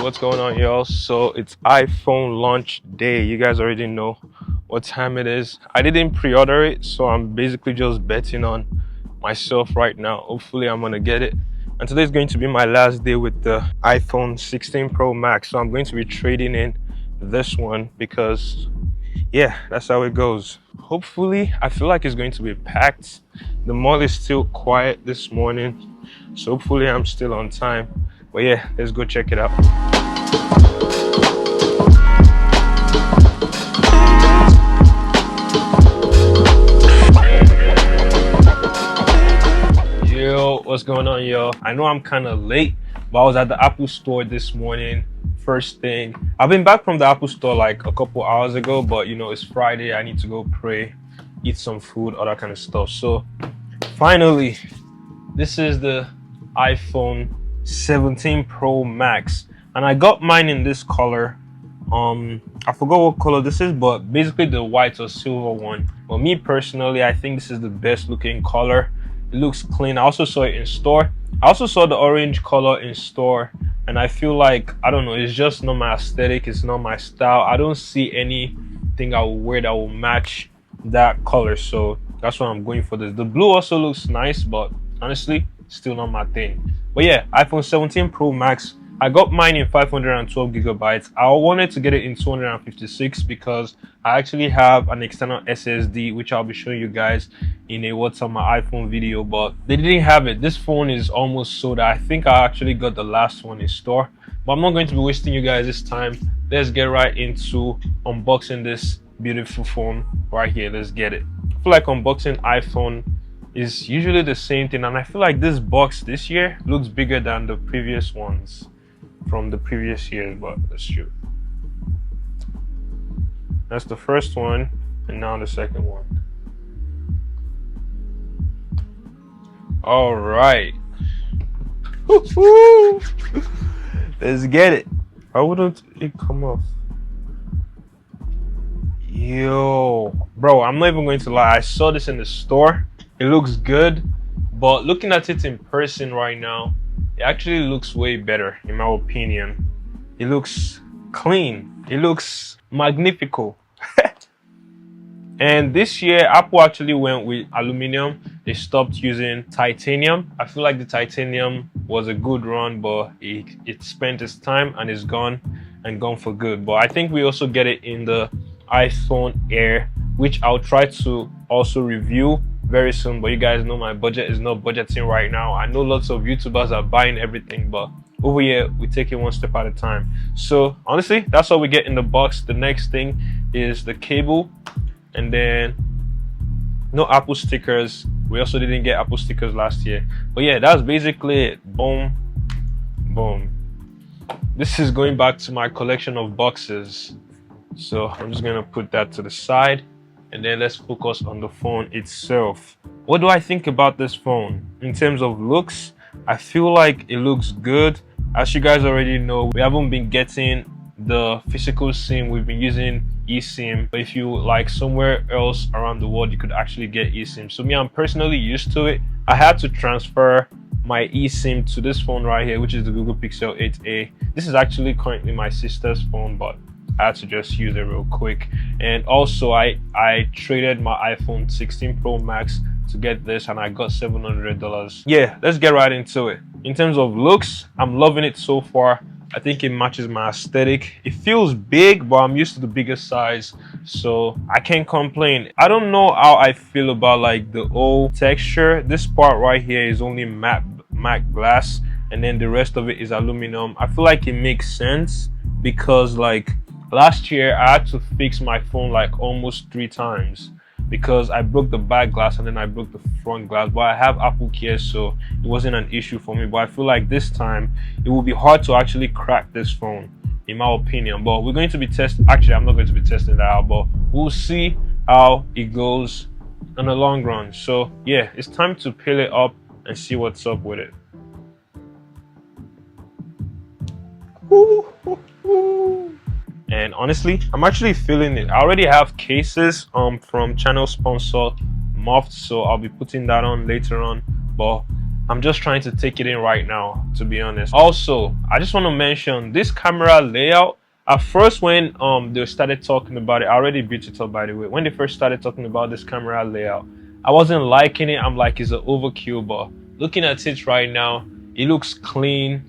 What's going on, y'all? So it's iPhone launch day. You guys already know what time it is. I didn't pre-order it, so I'm basically just betting on myself right now. Hopefully I'm gonna get it. And today's going to be my last day with the iPhone 16 Pro Max, so I'm going to be trading in this one because yeah, that's how it goes. Hopefully, I feel like it's going to be packed. The mall is still quiet this morning, so hopefully I'm still on time. But yeah, let's go check it out. Yo, what's going on, y'all? I know I'm kind of late, but I was at the Apple store this morning. First thing, I've been back from the Apple store like a couple hours ago, but you know, it's Friday. I need to go pray, eat some food, all that kind of stuff. So finally, this is the iPhone 17 Pro Max, and I got mine in this color. I forgot what color this is, but basically the white or silver one. But me personally, I think this is the best looking color. It looks clean. I also saw it in store. I also saw the orange color in store, and I feel like, I don't know, it's just not my aesthetic, it's not my style. I don't see anything I will wear that will match that color, so that's why I'm going for this. The blue also looks nice, but honestly, still not my thing. But yeah, iPhone 17 Pro Max. I got mine in 512 gigabytes. I wanted to get it in 256 because I actually have an external SSD, which I'll be showing you guys in a What's on My iPhone video, but they didn't have it. This phone is almost sold out. I think I actually got the last one in store, but I'm not going to be wasting you guys this time. Let's get right into unboxing this beautiful phone right here. Let's get it. I feel like unboxing iPhone is usually the same thing, and I feel like this box this year looks bigger than the previous ones from the previous years, but that's true. That's the first one, and now the second one. All right. Let's get it. Why wouldn't it come off? Yo, bro, I'm not even going to lie. I saw this in the store. It looks good, but looking at it in person right now, it actually looks way better, in my opinion. It looks clean. It looks magnifico. And this year, Apple actually went with aluminum. They stopped using titanium. I feel like the titanium was a good run, but it spent its time and it's gone for good. But I think we also get it in the iPhone Air, which I'll try to also review very soon. But you guys know my budget is not budgeting right now. I know lots of YouTubers are buying everything, but over here we take it one step at a time. So honestly, that's all we get in the box. The next thing is the cable, and then no Apple stickers. We also didn't get Apple stickers last year, but yeah, that's basically it. Boom, boom. This is going back to my collection of boxes, so I'm just gonna put that to the side, and then let's focus on the phone itself. What do I think about this phone? In terms of looks, I feel like it looks good. As you guys already know, we haven't been getting the physical SIM. We've been using eSIM, but if you like somewhere else around the world, you could actually get eSIM. So me, I'm personally used to it. I had to transfer my eSIM to this phone right here, which is the Google Pixel 8a. This is actually currently my sister's phone, but I had to just use it real quick. And also I traded my iPhone 16 Pro Max to get this, and I got $700. Yeah, let's get right into it. In terms of looks, I'm loving it so far. I think it matches my aesthetic. It feels big, but I'm used to the bigger size, so I can't complain. I don't know how I feel about like the old texture. This part right here is only matte glass, and then the rest of it is aluminum. I feel like it makes sense because like last year I had to fix my phone like almost 3 times because I broke the back glass and then I broke the front glass. But I have Apple Care, so it wasn't an issue for me. But I feel like this time it will be hard to actually crack this phone, in my opinion. But we're going to be actually I'm not going to be testing that out, but we'll see how it goes in the long run. So yeah, it's time to peel it up and see what's up with it. And honestly, I'm actually feeling it. I already have cases from channel sponsor Muffed, so I'll be putting that on later on. But I'm just trying to take it in right now, to be honest. Also, I just want to mention this camera layout. At first, when they started talking about it, I already built it up, by the way. When they first started talking about this camera layout, I wasn't liking it. I'm like, it's an overkill, but looking at it right now, it looks clean.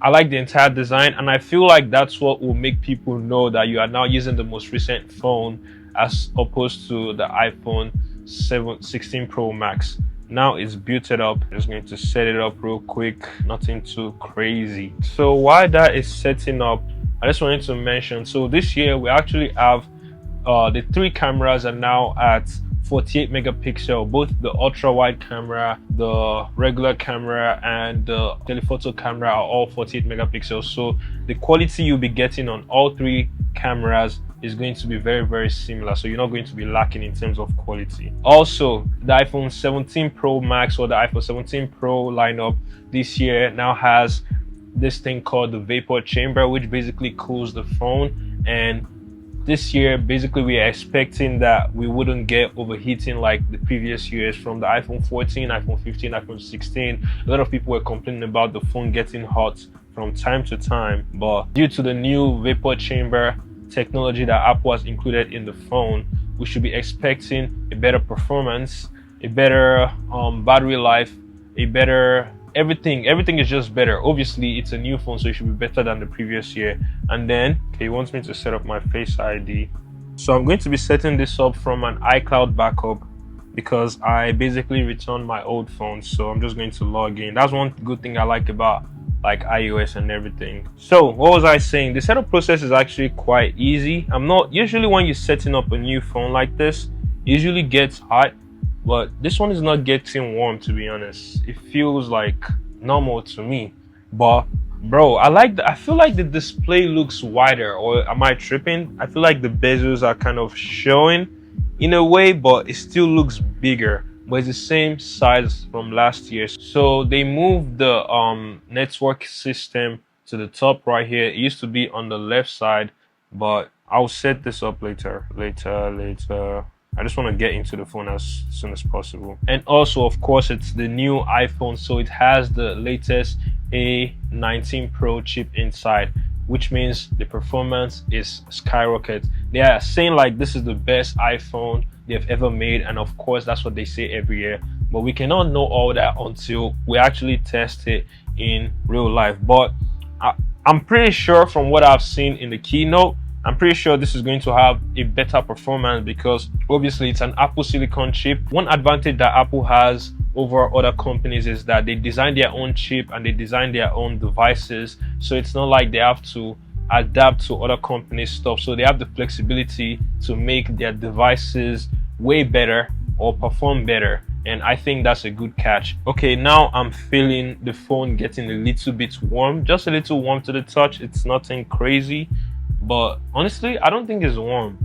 I like the entire design, and I feel like that's what will make people know that you are now using the most recent phone as opposed to the iPhone 16 Pro Max. Now it's built up. I'm just going to set it up real quick, nothing too crazy. So while that is setting up, I just wanted to mention, so this year we actually have the 3 cameras are now at 48 megapixel. Both the ultra wide camera, the regular camera, and the telephoto camera are all 48 megapixels. So the quality you'll be getting on all 3 cameras is going to be very, very similar. So you're not going to be lacking in terms of quality. Also, the iPhone 17 Pro Max or the iPhone 17 Pro lineup this year now has this thing called the vapor chamber, which basically cools the phone. And this year, basically, we are expecting that we wouldn't get overheating like the previous years from the iPhone 14, iPhone 15, iPhone 16. A lot of people were complaining about the phone getting hot from time to time, but due to the new vapor chamber technology that Apple has included in the phone, we should be expecting a better performance, a better battery life, a better everything is just better. Obviously, it's a new phone, so it should be better than the previous year. And then he wants me to set up my Face ID, so I'm going to be setting this up from an iCloud backup because I basically returned my old phone. So I'm just going to log in. That's one good thing I like about like iOS and everything. So what was I saying? The setup process is actually quite easy. I'm not usually, when you're setting up a new phone like this, it usually gets hot, but this one is not getting warm, to be honest. It feels like normal to me. But bro, I feel like the display looks wider, or am I tripping? I feel like the bezels are kind of showing in a way, but it still looks bigger, but it's the same size from last year. So they moved the network system to the top right here. It used to be on the left side, but I'll set this up later. I just want to get into the phone as soon as possible. And also, of course, it's the new iPhone, so it has the latest A19 Pro chip inside, which means the performance is skyrocket. They are saying like this is the best iPhone they've ever made, and of course that's what they say every year, but we cannot know all that until we actually test it in real life. But I'm pretty sure from what I've seen in the keynote, I'm pretty sure this is going to have a better performance because obviously it's an Apple silicon chip. One advantage that Apple has over other companies is that they design their own chip and they design their own devices, so it's not like they have to adapt to other companies' stuff. So they have the flexibility to make their devices way better or perform better, and I think that's a good catch. Okay, now I'm feeling the phone getting a little bit warm, just a little warm to the touch. It's nothing crazy, but honestly I don't think it's warm,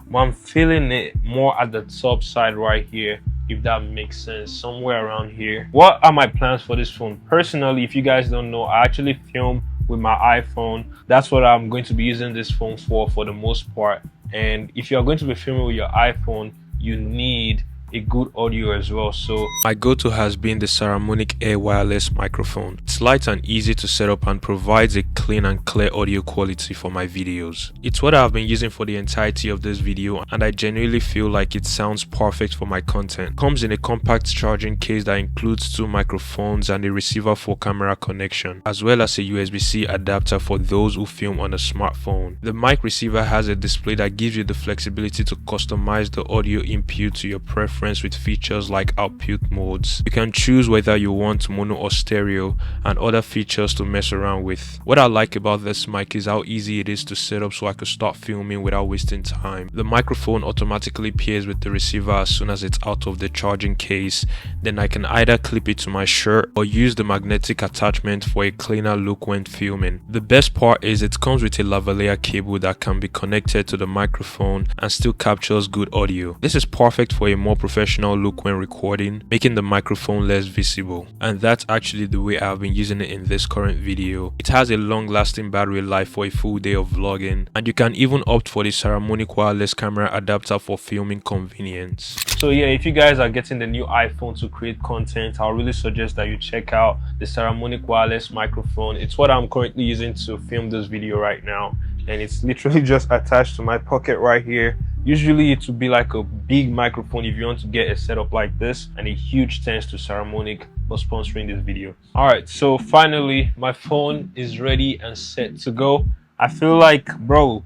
but I'm feeling it more at the top side right here, if that makes sense, somewhere around here. What are my plans for this phone? Personally, if you guys don't know, I actually film with my iPhone. That's what I'm going to be using this phone for the most part. And if you're going to be filming with your iPhone, you need a good audio as well. So my go-to has been the Saramonic Air wireless microphone. It's light and easy to set up and provides a clean and clear audio quality for my videos. It's what I've been using for the entirety of this video, and I genuinely feel like it sounds perfect for my content. It comes in a compact charging case that includes 2 microphones and a receiver for camera connection, as well as a USB-C adapter for those who film on a smartphone. The mic receiver has a display that gives you the flexibility to customize the audio input to your preference with features like output modes. You can choose whether you want mono or stereo and other features to mess around with. What I like about this mic is how easy it is to set up, so I could start filming without wasting time. The microphone automatically pairs with the receiver as soon as it's out of the charging case. Then I can either clip it to my shirt or use the magnetic attachment for a cleaner look when filming. The best part is it comes with a lavalier cable that can be connected to the microphone and still captures good audio. This is perfect for a more professional professional look when recording, making the microphone less visible. And that's actually the way I've been using it in this current video. It has a long-lasting battery life for a full day of vlogging, and you can even opt for the ceramic wireless camera adapter for filming convenience. So yeah, if you guys are getting the new iPhone to create content, I'll really suggest that you check out the ceramic wireless microphone. It's what I'm currently using to film this video right now, and it's literally just attached to my pocket right here. Usually it would be like a big microphone if you want to get a setup like this, and a huge thanks to Saramonic for sponsoring this video. All right, so finally my phone is ready and set to go. I feel like, bro,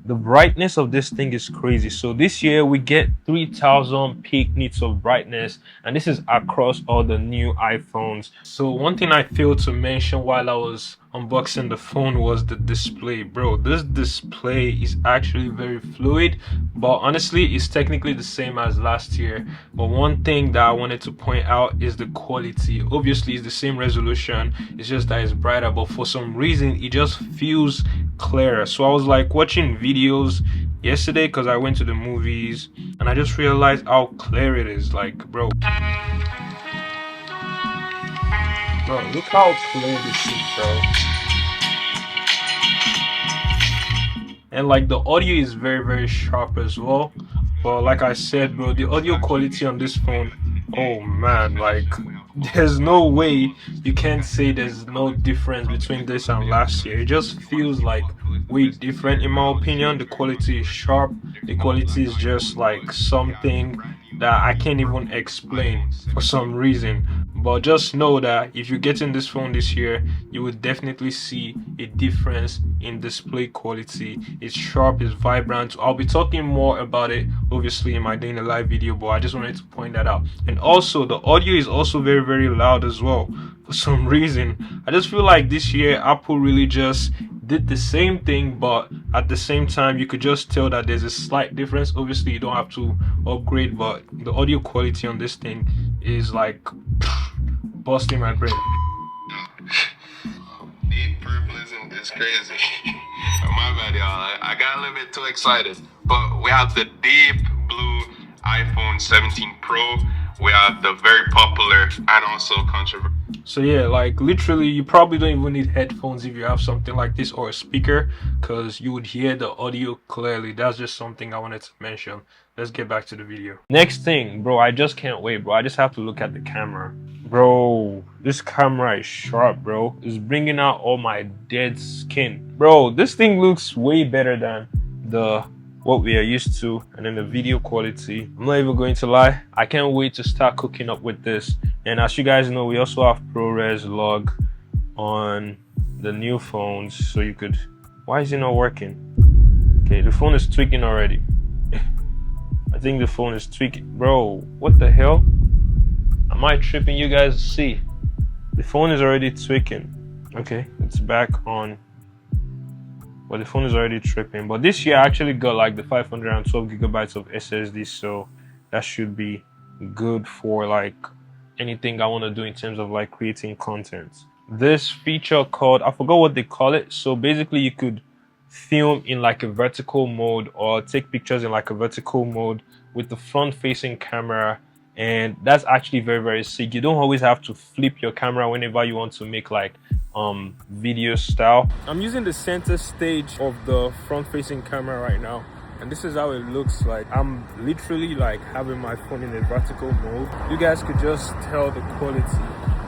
the brightness of this thing is crazy. So this year we get 3000 peak nits of brightness, and this is across all the new iPhones. So one thing I failed to mention while I was unboxing the phone was the display. Bro, this display is actually very fluid, but honestly it's technically the same as last year. But one thing that I wanted to point out is the quality. Obviously it's the same resolution, it's just that it's brighter, but for some reason it just feels clearer. So I was like watching videos yesterday because I went to the movies, and I just realized how clear it is. Like, bro, look how clear this is, bro. And like the audio is very sharp as well. But like I said, bro, the audio quality on this phone, oh man, like there's no way you can't say there's no difference between this and last year. It just feels like way different in my opinion. The quality is sharp, the quality is just like something that I can't even explain for some reason. But just know that if you're getting this phone this year, you will definitely see a difference in display quality. It's sharp, it's vibrant. I'll be talking more about it obviously in my day in the live video, but I just wanted to point that out. And also the audio is also very loud as well for some reason. I just feel like this year Apple really just did the same thing, but at the same time you could just tell that there's a slight difference. Obviously you don't have to upgrade, but the audio quality on this thing is like busting my brain. Deep purple is crazy. My bad, y'all. I got a little bit too excited. But we have the deep blue iPhone 17 Pro. We have the very popular and also controversial. So yeah, like literally you probably don't even need headphones if you have something like this, or a speaker, because you would hear the audio clearly. That's just something I wanted to mention. Let's get back to the video. Next thing, bro, I just can't wait, bro. I just have to look at the camera. Bro, this camera is sharp, bro. It's bringing out all my dead skin. Bro, this thing looks way better than what we are used to, and then the video quality, I'm not even going to lie, I can't wait to start cooking up with this. And as you guys know, we also have ProRes log on the new phones, so you could, why is it not working? Okay, the phone is tweaking already. I think the phone is tweaking. Bro, what the hell? Am I tripping? You guys see, the phone is already tweaking. Okay, it's back on. But the phone is already tripping. But this year I actually got like the 512 gigabytes of SSD, so that should be good for like anything I want to do in terms of like creating content. This feature called, I forgot what they call it, so basically you could film in like a vertical mode or take pictures in like a vertical mode with the front facing camera, and that's actually very sick. You don't always have to flip your camera whenever you want to make like video style. I'm using the center stage of the front facing camera right now, and this is how it looks like. I'm literally like having my phone in a vertical mode. You guys could just tell the quality.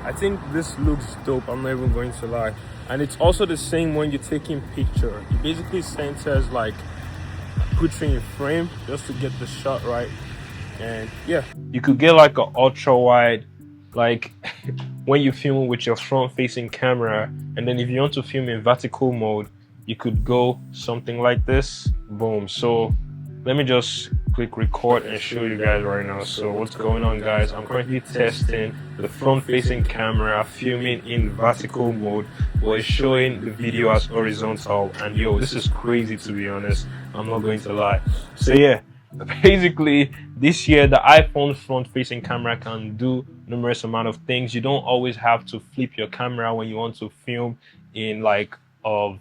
I think this looks dope, I'm not even going to lie. And it's also the same when you're taking picture. It basically centers, like puts you in frame just to get the shot right. And yeah, you could get like an ultra wide, like when you film with your front facing camera, and then if you want to film in vertical mode, you could go something like this. Boom. So let me just click record and show you guys right now. So what's going on, guys? I'm currently testing the front facing camera filming in vertical mode, but it's showing the video as horizontal, and yo, this is crazy, to be honest. I'm not going to lie. So yeah, basically this year the iPhone front facing camera can do numerous amount of things. You don't always have to flip your camera when you want to film in like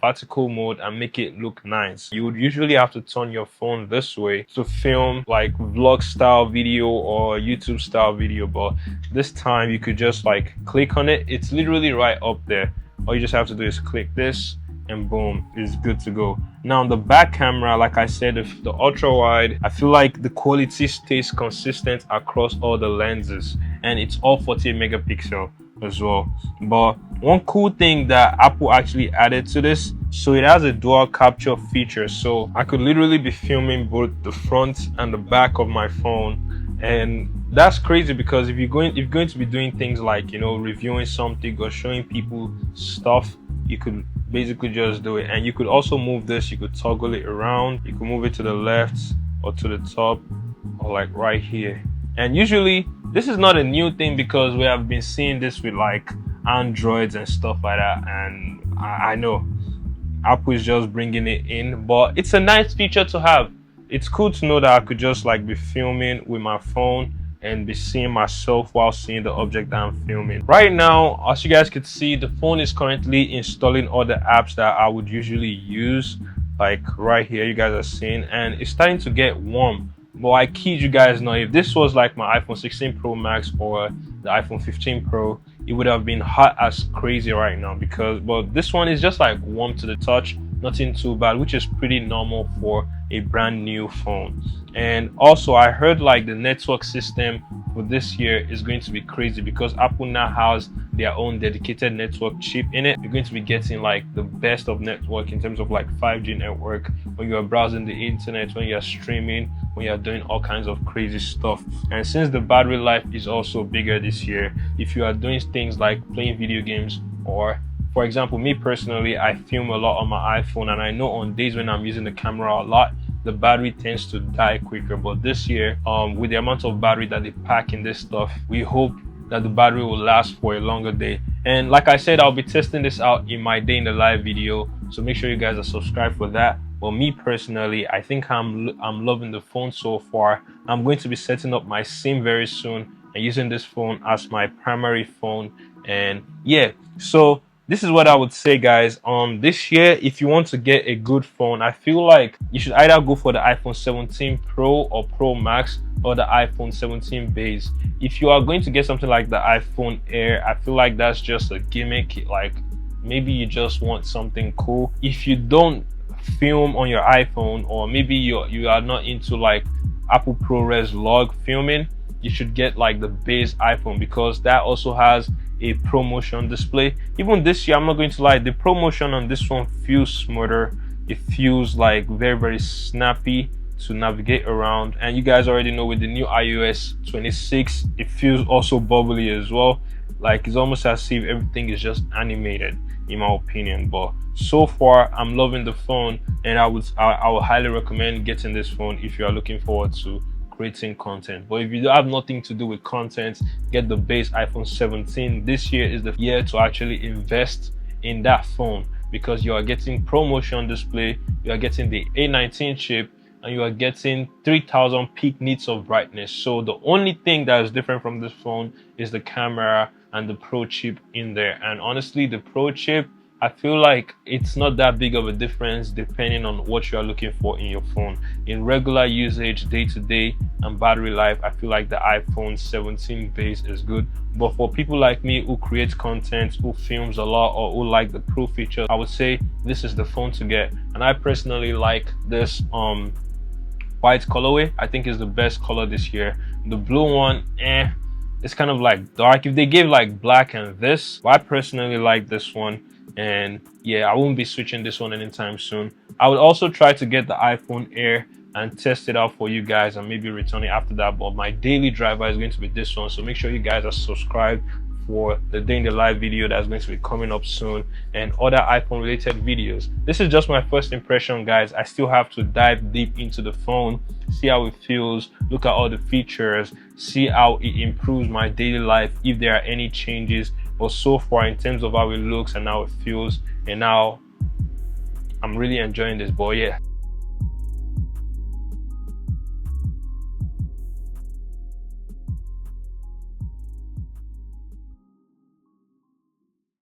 vertical mode and make it look nice. You would usually have to turn your phone this way to film like vlog style video or YouTube style video, but this time you could just like click on it. It's literally right up there. All you just have to do is click this and boom, it's good to go. Now on the back camera, like I said, the ultra wide, I feel like the quality stays consistent across all the lenses, and it's all 48 megapixel as well. But one cool thing that Apple actually added to this, so it has a dual capture feature, so I could literally be filming both the front and the back of my phone. And that's crazy, because if you're going to be doing things like, you know, reviewing something or showing people stuff, you could basically just do it. And you could also move this, you could toggle it around, you could move it to the left or to the top or like right here. And usually this is not a new thing, because we have been seeing this with like Androids and stuff like that, and I know Apple is just bringing it in, but it's a nice feature to have. It's cool to know that I could just like be filming with my phone and be seeing myself while seeing the object that I'm filming. Right now, as you guys can see, the phone is currently installing all the apps that I would usually use, like right here you guys are seeing, and it's starting to get warm. But I kid you guys not, if this was like my iPhone 16 Pro Max or the iPhone 15 Pro, it would have been hot as crazy right now, but this one is just like warm to the touch, nothing too bad, which is pretty normal for a brand new phone. And also I heard like the network system for this year is going to be crazy, because Apple now has their own dedicated network chip in it. You're going to be getting like the best of network in terms of like 5G network when you're browsing the internet, when you're streaming, when you're doing all kinds of crazy stuff. And since the battery life is also bigger this year, if you are doing things like playing video games, or for example, me personally, I film a lot on my iPhone, and I know on days when I'm using the camera a lot, the battery tends to die quicker. But this year, with the amount of battery that they pack in this stuff, we hope that the battery will last for a longer day. And like I said, I'll be testing this out in my day in the life video, so make sure you guys are subscribed for that. But me personally, I think I'm loving the phone so far. I'm going to be setting up my SIM very soon and using this phone as my primary phone. And yeah, so this is what I would say, guys. This year, if you want to get a good phone, I feel like you should either go for the iPhone 17 Pro or Pro Max, or the iPhone 17 base. If you are going to get something like the iPhone Air, I feel like that's just a gimmick. Like maybe you just want something cool. If you don't film on your iPhone, or maybe you are not into like Apple ProRes log filming, you should get like the base iPhone, because that also has a ProMotion display. Even this year, I'm not going to lie, the ProMotion on this one feels smoother. It feels like very snappy to navigate around. And you guys already know, with the new iOS 26, it feels also bubbly as well. Like it's almost as if everything is just animated, in my opinion. But so far, I'm loving the phone, and I would highly recommend getting this phone if you are looking forward to creating content. But if you have nothing to do with content, get the base iPhone 17. This year is the year to actually invest in that phone, because you are getting ProMotion display, you are getting the A19 chip, and you are getting 3000 peak nits of brightness. So the only thing that is different from this phone is the camera and the Pro chip in there. And honestly, the Pro chip, I feel like it's not that big of a difference depending on what you are looking for in your phone. In regular usage, day to day, and battery life, I feel like the iPhone 17 base is good. But for people like me who create content, who films a lot, or who like the Pro features, I would say this is the phone to get. And I personally like this white colorway. I think is the best color this year. The blue one, it's kind of like dark. If they gave like black and this, but I personally like this one. And yeah, I won't be switching this one anytime soon. I would also try to get the iPhone Air and test it out for you guys, and maybe return it after that. But my daily driver is going to be this one, so make sure you guys are subscribed for the day in the live video that's going to be coming up soon, and other iPhone related videos. This is just my first impression, guys. I still have to dive deep into the phone, see how it feels, look at all the features, see how it improves my daily life, if there are any changes. But so far, in terms of how it looks and how it feels and how I'm really enjoying this, boy, yeah.